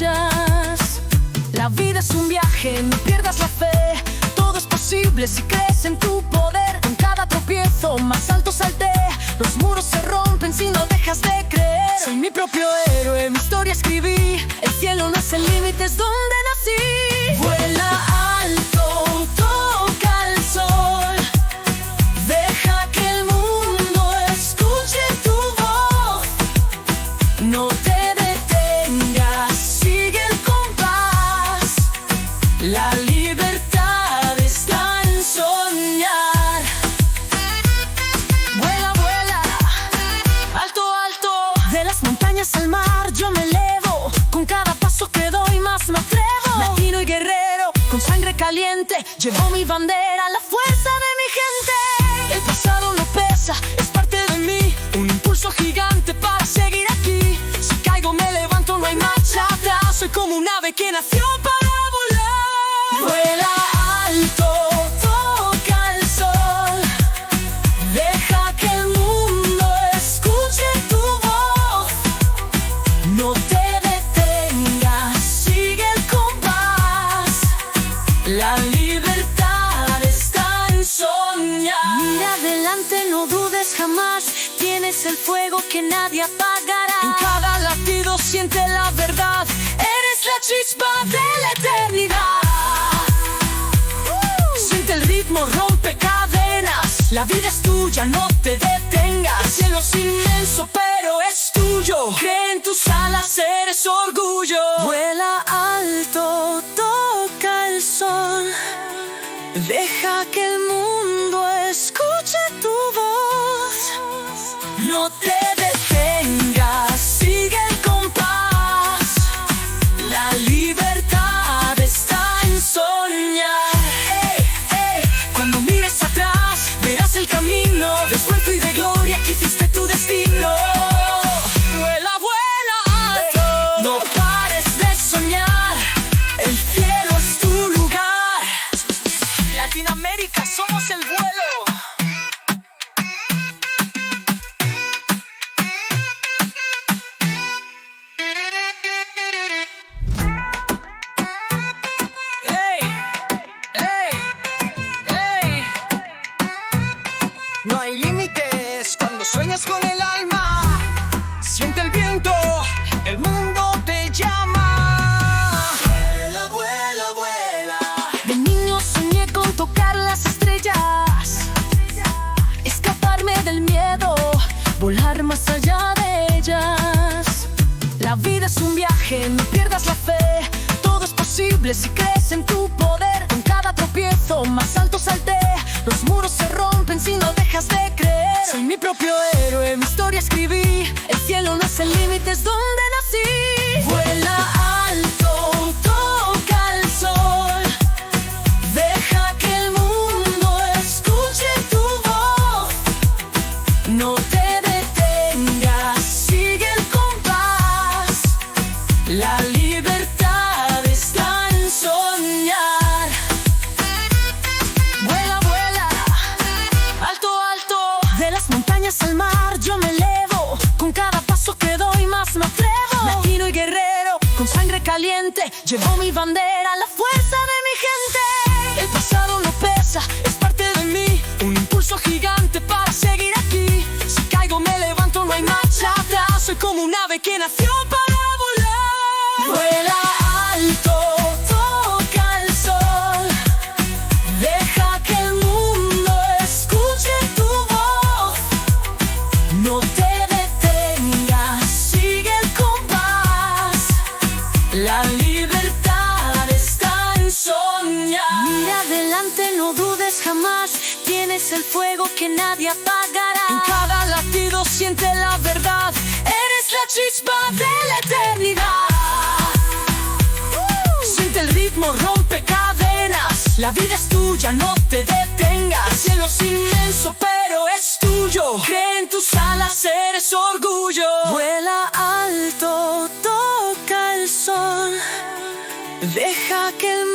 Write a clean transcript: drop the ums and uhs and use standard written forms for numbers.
ellas. La vida es un viaje, no pierdas la fe. Todo es posible si crees en tu poder. Con cada tropiezo más alto salté. Los muros se rompen si no dejas de creer. Soy mi propio héroe, mi historia escribí. El cielo no es el límite, es donde nací. Vuela alto, toca el sol. Deja que el mundo escuche tu voz. No te detengas, sigue el compás. La libertad está en soñar. Vuela, vuela, alto, alto. De las montañas al mar yo me elevo. Con cada paso que doy más me atrevo. Latino y guerrero, con sangre caliente, llevo mi bandera, la fuerza de mi gente. El pasado no pesa, es parte de mí. Un impulso gigante para seguir aquí. Si caigo me levanto, no hay marcha atrás. Soy como un ave que nació para volar. Vuela alto, toca el sol. Deja que el mundo escuche tu voz. No te detengas, sigue el compás. La libertad está en soñar. Mira adelante, no dudes jamás. Tienes el fuego que nadie apagará. En cada latido siente la verdad. Eres la chispa de la eternidad. Siente el ritmo, rompe cadenas. La vida es tuya, no te detengas. El cielo es inmenso, pero es tuyo. Cree en tus alas, eres orgullo. Vuela alto, toca el sol. Deja que el mundo escuche tu voz. No te detengas, sigue el compás. La libertad está en soñar. Cuando mires atrás, verás el camino de esfuerzo y de gloria que hiciste tu destino. Vuela, vuela alto, no pares de soñar. El cielo es tu lugar. Latinoamérica, somos el vuelo. No hay límites cuando sueñas con el alma. Siente el viento, el mundo te llama. Vuela, vuela, vuela. De niño soñé con tocar las estrellas, escaparme del miedo, volar más allá de ellas. La vida es un viaje, no pierdas la fe. Todo es posible si crees en tu poder. Con cada tropiezo más alto salté. Los muros se rompen si no dejas de creer. Soy mi propio héroe, mi historia escribí. El cielo no es el límite, es donde nací. Vuela alto, toca el sol. Deja que el mundo escuche tu voz. No te detengas, sigue el compás. La libertad está en soñar. Vuela, vuela, alto, alto. De las montañas al mar yo me elevo. Con cada paso que doy más me atrevo. Latino y guerrero, con sangre caliente, llevo mi bandera, la fuerza de mi gente. El pasado no pesa, es parte de mí. Un impulso gigante para seguir aquí. Si caigo me levanto, no hay marcha atrás. Soy como un ave que nació para volar. Vuela alto, toca el sol. Deja que el mundo escuche tu voz. No te detengas, sigue el compás. La libertad está en soñar. Mira adelante, no dudes jamás. Tienes el fuego que nadie apagará. En cada latido siente la verdad. Eres la chispa de la eternidad. Siente el ritmo, rompe cadenas. La vida es tuya, no te detengas. El cielo es inmenso, pero es tuyo. Cree en tus alas, eres orgullo. Vuela alto, toca el sol. Deja que el